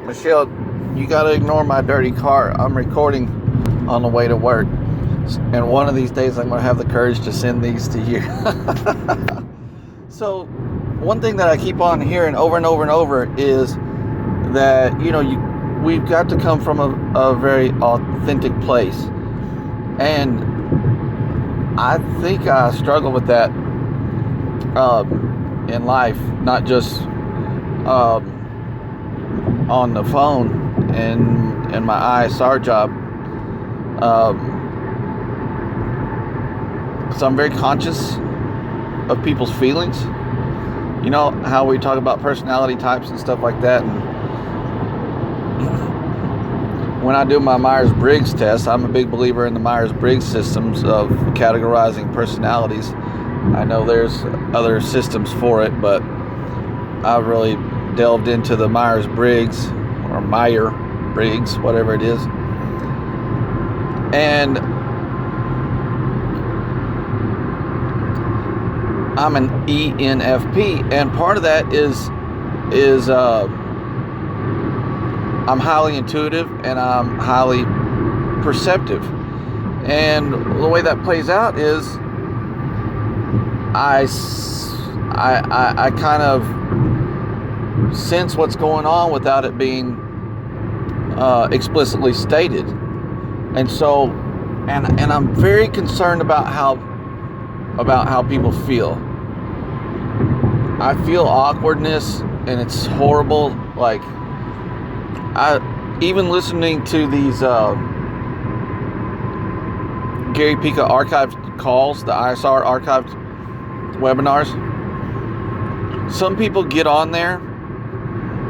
Michelle, you gotta ignore my dirty car. I'm recording on the way to work. And one of these days I'm gonna have the courage to send these to you. So, one thing that I keep on hearing over and over and over is that, we've got to come from a very authentic place. And I think I struggle with that in life, not just on the phone and in my ISR job. So I'm very conscious of people's feelings. You know how we talk about personality types and stuff like that. And when I do my Myers-Briggs test, I'm a big believer in the Myers-Briggs systems of categorizing personalities. I know there's other systems for it, but I've really delved into the Myers-Briggs or Meyer-Briggs, whatever it is. And I'm an ENFP, and part of that is I'm highly intuitive and I'm highly perceptive. And the way that plays out is I kind of sense what's going on without it being explicitly stated. And so, and I'm very concerned about how people feel. I feel awkwardness, and it's horrible. Like, even listening to these Gary Pica archived calls, the ISR archived webinars, some people get on there,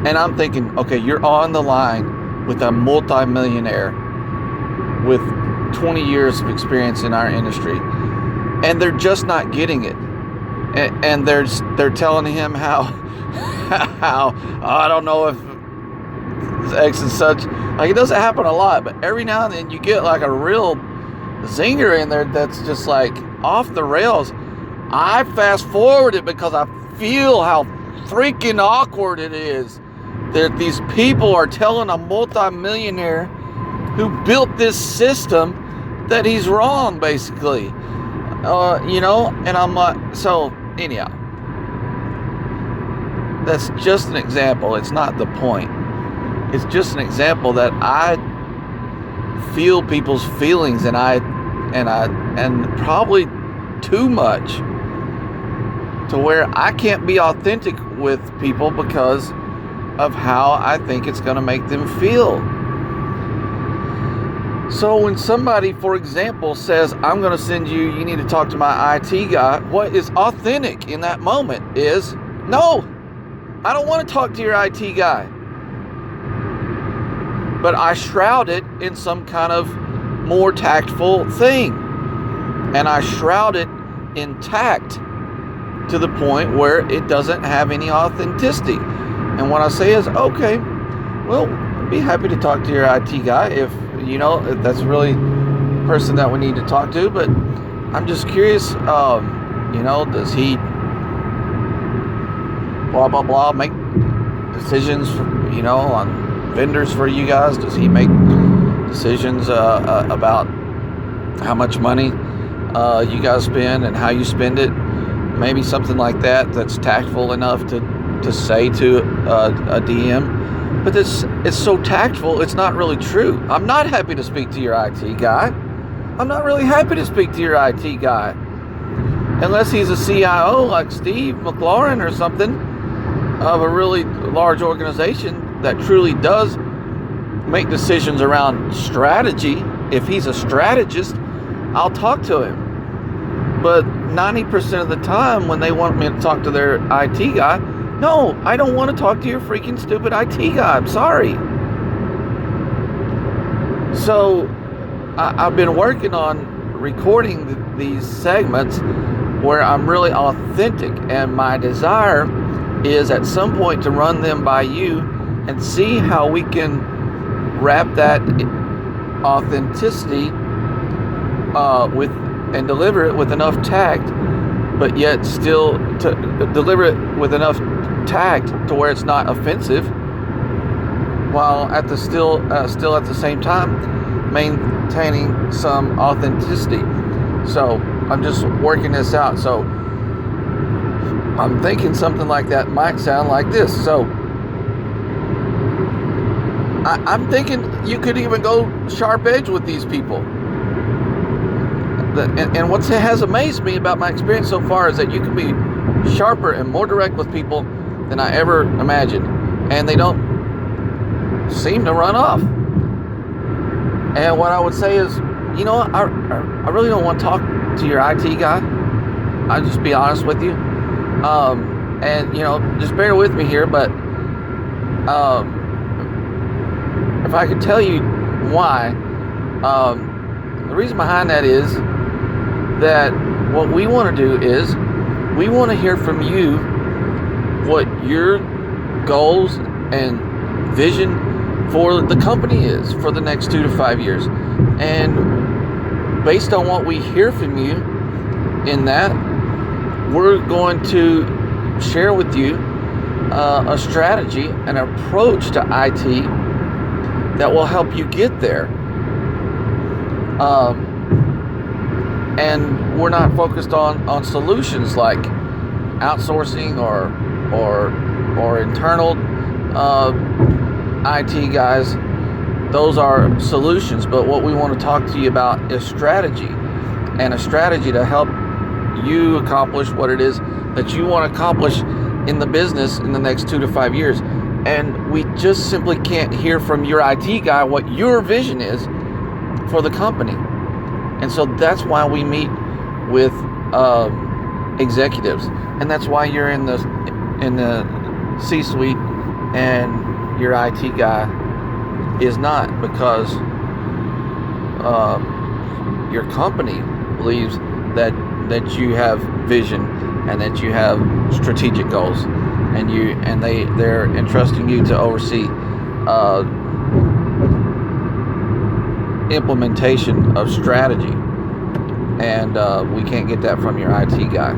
and I'm thinking, okay, you're on the line with a multi-millionaire with 20 years of experience in our industry, and they're just not getting it. And they're telling him how I don't know if X and such. Like, it doesn't happen a lot, but every now and then you get like a real zinger in there that's just like off the rails. I fast forward it because I feel how freaking awkward it is that these people are telling a multi-millionaire who built this system that he's wrong, basically. And I'm like, so anyhow, that's just an example. It's not the point. It's just an example that I feel people's feelings, and probably too much, to where I can't be authentic with people because of how I think it's going to make them feel. So when somebody, for example, says, I'm going to send you need to talk to my IT guy, what is authentic in that moment is, no, I don't want to talk to your IT guy. But I shroud it in some kind of more tactful thing. And I shroud it in tact to the point where it doesn't have any authenticity. And what I say is, okay, well, I'd be happy to talk to your IT guy if that's really the person that we need to talk to. But I'm just curious, does he blah, blah, blah, make decisions, on vendors for you guys? Does he make decisions about how much money you guys spend and how you spend it? Maybe something like that that's tactful enough to say to a DM. But it's so tactful, it's not really true. I'm not happy to speak to your IT guy. I'm not really happy to speak to your IT guy. Unless he's a CIO like Steve McLaurin or something of a really large organization that truly does make decisions around strategy. If he's a strategist, I'll talk to him. But 90% of the time when they want me to talk to their IT guy, no, I don't want to talk to your freaking stupid IT guy. I'm sorry. So I've been working on recording these segments where I'm really authentic, and my desire is at some point to run them by you and see how we can wrap that authenticity with and deliver it with enough tact, but yet still to deliver it with enough tact to where it's not offensive, while at the still at the same time maintaining some authenticity. So I'm just working this out. So I'm thinking something like that might sound like this. So I'm thinking you could even go sharp edge with these people. And what has amazed me about my experience so far is that you can be sharper and more direct with people than I ever imagined. And they don't seem to run off. And what I would say is, you know, I really don't want to talk to your IT guy. I'll just be honest with you. And, you know, just bear with me here, but if I could tell you why, the reason behind that is that what we want to do is we want to hear from you what your goals and vision for the company is for the next 2 to 5 years. And based on what we hear from you in that, we're going to share with you a strategy, an approach to IT that will help you get there. And we're not focused on solutions like outsourcing or internal IT guys. Those are solutions, but what we want to talk to you about is strategy, and a strategy to help you accomplish what it is that you want to accomplish in the business in the next 2 to 5 years. And we just simply can't hear from your IT guy what your vision is for the company. And so that's why we meet with executives, and that's why you're in the C-suite and your IT guy is not, because your company believes that you have vision and that you have strategic goals, and they're entrusting you to oversee implementation of strategy. And we can't get that from your IT guy.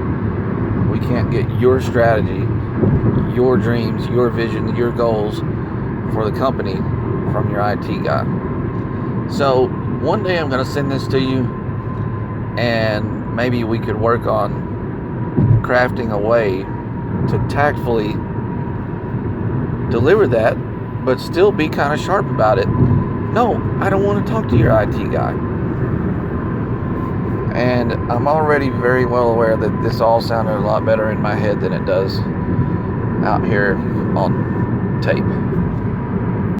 We can't get your strategy, your dreams, your vision, your goals for the company from your IT guy. So one day I'm going to send this to you, and maybe we could work on crafting a way to tactfully deliver that, but still be kind of sharp about it. No, I don't want to talk to your IT guy. And I'm already very well aware that this all sounded a lot better in my head than it does out here on tape.